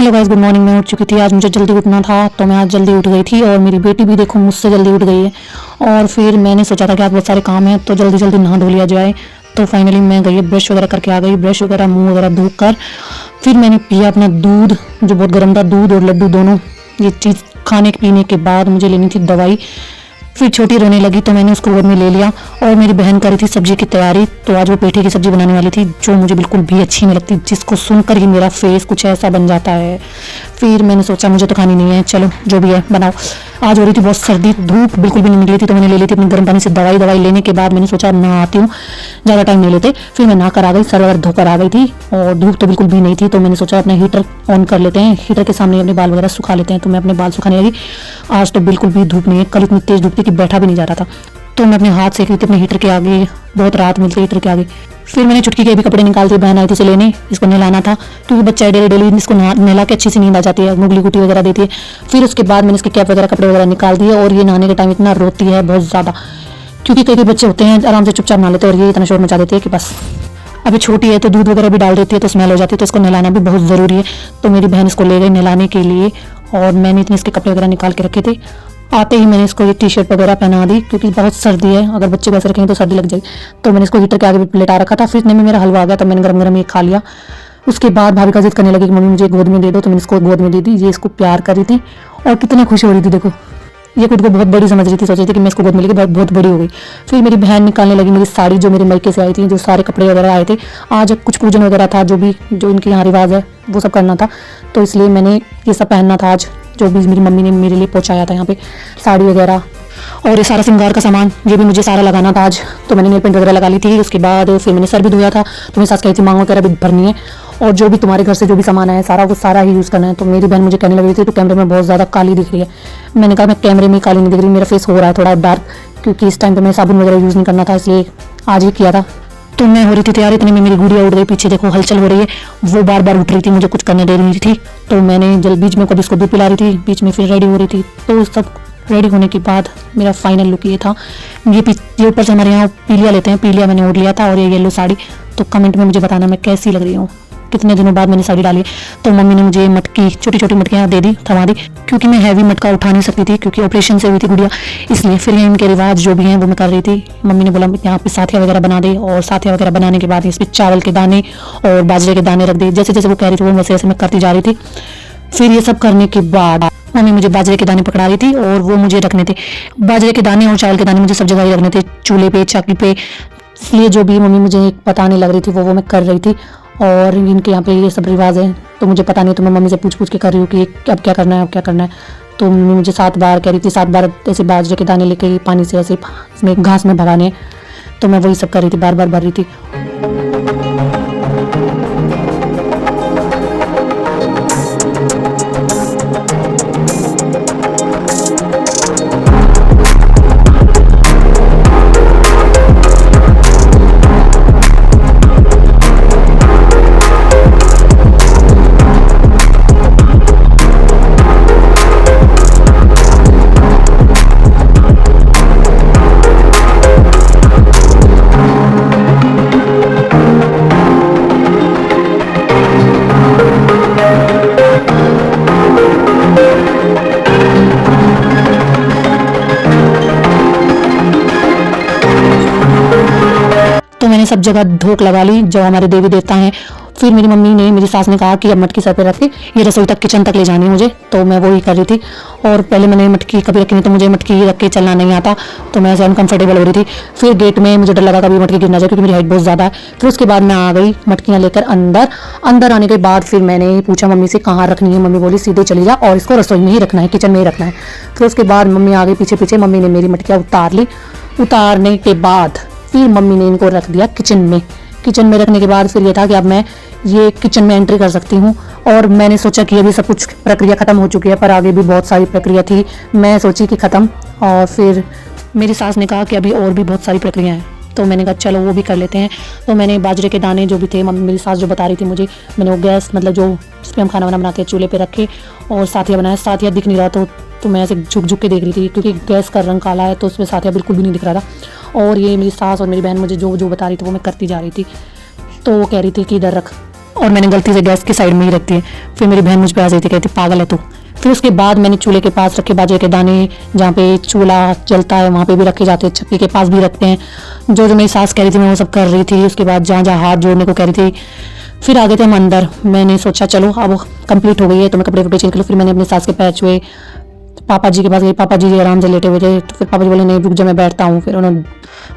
Hello guys, good morning. मैं उठ चुकी थी। आज मुझे जल्दी उठना था तो मैं आज जल्दी उठ गई थी और मेरी बेटी भी देखो मुझसे जल्दी उठ गई है। और फिर मैंने सोचा था कि आज बहुत सारे काम हैं तो जल्दी जल्दी नहा धो लिया जाए। तो फाइनली मैं गई, ब्रश वगैरह करके आ गई। ब्रश वगैरह, मुंह वगैरह धो कर फिर मैंने पिया अपना दूध, जो बहुत गर्म था। दूध और लड्डू दोनों, ये चीज़ खाने पीने के बाद मुझे लेनी थी दवाई। फिर छोटी रोने लगी तो मैंने उसको गोद में ले लिया। और मेरी बहन कर रही थी सब्जी की तैयारी, तो आज वो पेठे की सब्जी बनाने वाली थी, जो मुझे बिल्कुल भी अच्छी नहीं लगती, जिसको सुनकर ही मेरा फेस कुछ ऐसा बन जाता है। फिर मैंने सोचा मुझे तो खानी नहीं है, चलो जो भी है बनाओ। आज हो रही थी बहुत सर्दी, धूप बिल्कुल भी नहीं निकली थी, तो मैंने ले ली थी अपनी गर्म पानी से दवाई लेने के बाद मैंने सोचा मैं आती हूँ, ज़्यादा टाइम नहीं लेते। फिर मैं नहा कर आ गई, सर वगैरह धोकर आ गई थी और धूप तो बिल्कुल भी नहीं थी, तो मैंने सोचा अपना हीटर ऑन कर लेते हैं, हीटर के सामने अपने बाल वगैरह सुखा लेते हैं। तो मैं अपने बाल सुखाने लगी। आज तो बिल्कुल भी धूप नहीं है, कल इतनी तेज धूप थी कि बैठा भी नहीं जा रहा था। तो मैं अपने हाथ सेक रही थी अपने हीटर के आगे, बहुत रात मिलती है हीटर के आगे। फिर मैंने चुटकी के भी कपड़े निकाल दिए, बहन आई थी इसे लेने, इसको नहलाना था क्योंकि बच्चा डेली डेली इसको नहला के अच्छी सी नींद आ जाती है, मुगली गुटी वगैरह देती है। फिर उसके बाद मैंने इसके कैप वगैरह कपड़े वगैरह निकाल दिए। और ये नहाने के टाइम इतना रोती है बहुत ज़्यादा, क्योंकि कई कई बच्चे होते हैं आराम से चुपचाप नहा लेते हैं और ये इतना शोर मचा देती है कि बस। अभी छोटी है तो दूध वगैरह भी डाल देती है तो स्मेल हो जाती है, तो इसको नहलाना भी बहुत ज़रूरी है। तो मेरी बहन इसको ले गई नहलाने के लिए और मैंने इतने इसके कपड़े वगैरह निकाल के रखे थे। आते ही मैंने इसको ये टी शर्ट वगैरह पहना दी, क्योंकि बहुत सर्दी है, अगर बच्चे वैसे रखेंगे तो सर्दी लग जाएगी। तो मैंने इसको हीटर के आगे भी लेटा रखा था। फिर इतने में मेरा हलवा आ गया तो मैंने गरम गरम ये खा लिया। उसके बाद भाभी का जिद करने लगी कि मम्मी मुझे गोद में दे दो, तो मैंने इसको गोद में दे दी। ये इसको प्यार कर रही थी और कितना खुश हो रही थी देखो। ये खुद को बहुत बड़ी समझ रही थी, सोच रही थी कि मैं इसको गोद में लेके बहुत बड़ी हो गई। फिर मेरी बहन निकालने लगी मेरी साड़ी, जो मेरे मायके से आई थी, जो सारे कपड़े वगैरह आए थे। आज कुछ पूजन वगैरह था, जो इनके यहाँ रिवाज है वो सब करना था, तो इसलिए मैंने ये सब पहनना था आज, जो भी मेरी मम्मी ने मेरे लिए पहुँचाया था यहाँ पे, साड़ी वगैरह और ये सारा श्रृंगार का सामान, ये भी मुझे सारा लगाना था आज। तो मैंने नेल पेंट वगैरह लगा ली थी। उसके बाद फिर मैंने सर भी धोया था, तो मेरी सास कही थी मांग वगैरह भी भरनी है और जो भी तुम्हारे घर से जो भी सामान आया सारा वो सारा ही यूज़ करना है। तो मेरी बहन मुझे कहने लगी थी तो कैमरे में बहुत ज़्यादा काली दिख रही है। मैंने कहा मैं कैमरे में काली नहीं दिख रही, मेरा फेस हो रहा है थोड़ा डार्क, क्योंकि इस टाइम पर मैं साबुन वगैरह यूज़ नहीं करना था, इसलिए आज ही किया था। तो मैं हो रही थी तैयार, इतने में मेरी गुड़िया उठ गई, पीछे देखो हलचल हो रही है, वो बार बार उठ रही थी, मुझे कुछ करने दे रही थी। तो मैंने जल बीच में कभी इसको दूध पिला रही थी, बीच में फिर रेडी हो रही थी। तो सब रेडी होने के बाद मेरा फाइनल लुक ये था। ये ऊपर से हमारे यहाँ पीलिया लेते हैं, पीलिया मैंने ओढ़ लिया था और ये येलो साड़ी। तो कमेंट में मुझे बताना मैं कैसी लग रही हूँ, कितने दिनों बाद मैंने साड़ी डाली। तो मम्मी ने मुझे मटकी, छोटी छोटी मटकियाँ दे दी, थमा दी, क्योंकि मैं हैवी मटका उठा नहीं सकती थी, क्योंकि ऑपरेशन से हुई थी गुड़िया, इसलिए। फिर इनके रिवाज जो भी हैं वो मैं कर रही थी। मम्मी ने बोला यहाँ पे साथिया वगैरह बना दे, और साथिया वगैरह बनाने के बाद इस पर चावल के दाने और बाजरे के दाने रख दे, जैसे जैसे वो कह रही थी वो वैसे वैसे मैं करती जा रही थी। फिर ये सब करने के बाद मम्मी मुझे बाजरे के दाने पकड़ा रही थी और वो मुझे रखने थे, बाजरे के दाने और चावल के दाने मुझे सब जगह ही रखने थे, चूल्हे पे, चाकी पे, इसलिए जो भी मम्मी मुझे बताने लग रही थी वो मैं कर रही थी। और इनके यहाँ पे ये सब रिवाज है तो मुझे पता नहीं, तो मैं मम्मी से पूछ के कर रही हूँ कि अब क्या करना है, अब क्या करना है। तो मम्मी मुझे 7 बार कह रही थी, 7 बार ऐसे बाजरे के दाने लेके पानी से ऐसे इसमें घास में भगाने, तो मैं वही सब कर रही थी, बार बार भर रही थी। मैंने सब जगह धोक लगा ली जो हमारे देवी देवता हैं। फिर मेरी मम्मी ने, मेरी सास ने कहा कि अब मटकी सर पे रख के ये रसोई तक, किचन तक ले जानी है मुझे, तो मैं वही कर रही थी। और पहले मैंने मटकी कभी रखी नहीं, तो मुझे मटकी रख के चलना नहीं आता, तो मैं ऐसे अनकंफर्टेबल हो रही थी। फिर गेट में मुझे डर लगा कभी मटकी गिर ना जाए, क्योंकि मेरी हाइट बहुत ज़्यादा है। फिर उसके बाद मैं आ गई मटकियाँ लेकर अंदर आने के बाद फिर मैंने पूछा मम्मी से कहाँ रखनी है। मम्मी बोली सीधे चली जा और इसको रसोई में ही रखना है, किचन में ही रखना है। फिर उसके बाद मम्मी आ गई पीछे पीछे, मम्मी ने मेरी मटकियाँ उतार ली। उतारने के बाद फिर मम्मी ने इनको रख दिया किचन में। किचन में रखने के बाद फिर ये था कि अब मैं ये किचन में एंट्री कर सकती हूँ। और मैंने सोचा कि अभी सब कुछ प्रक्रिया ख़त्म हो चुकी है, पर आगे भी बहुत सारी प्रक्रिया थी, मैं सोची कि ख़त्म। और फिर मेरी सास ने कहा कि अभी और भी बहुत सारी प्रक्रिया हैं, तो मैंने कहा चलो वो भी कर लेते हैं। तो मैंने बाजरे के दाने जो भी थे, मम्मी मेरी सास जो बता रही थी मुझे, मैंने वो गैस मतलब जो जिस पर हम खाना वाना बनाते हैं चूल्हे पे रखे और साथिया बनाया। साथिया दिख नहीं रहा, तो मैं ऐसे झुक के देख रही थी, क्योंकि गैस का रंग काला है तो उसमें साथिया बिल्कुल भी नहीं दिख रहा था। और ये मेरी सास और मेरी बहन मुझे जो बता रही थी वो मैं करती जा रही थी। तो वो कह रही थी कि इधर रख, और मैंने गलती से गैस की साइड में ही रख दिए। फिर मेरी बहन मुझ पे आ गई थी, कहती पागल है तू। फिर उसके बाद मैंने चूल्हे के पास रखे बाजरे के दाने, जहाँ पे चूल्हा जलता है वहाँ पे भी रखे जाते हैं, चक्की के पास भी रखते हैं। जो जो मेरी सास कह रही थी मैं वो सब कर रही थी। उसके बाद जहाँ जहाँ हाथ जोड़ने को कह रही थी, फिर आ गए थे हम अंदर। मैंने सोचा चलो अब कंप्लीट हो गई है तो मैं कपड़े वपड़े चेंज कर लूँ। फिर मैंने अपनी सास के पैर छुए, पापा जी के पास गई। पापा जी आराम से लेटे हुए थे, तो फिर पापा जी बोले नहीं रुक जा मैं बैठता हूँ। फिर उन्होंने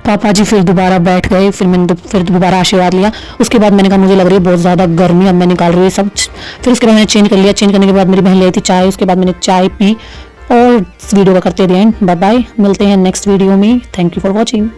पापा जी फिर दोबारा बैठ गए। फिर मैंने फिर दोबारा आशीर्वाद लिया। उसके बाद मैंने कहा मुझे लग रही है बहुत ज़्यादा गर्मी, अब मैं निकाल रही हूँ सब। फिर उसके बाद मैंने चेंज कर लिया। चेंज करने के बाद मेरी बहन लाई थी चाय, उसके बाद मैंने चाय पी। और इस वीडियो का करते थे एंड। बाय बाय, मिलते हैं नेक्स्ट वीडियो में। Thank you for watching.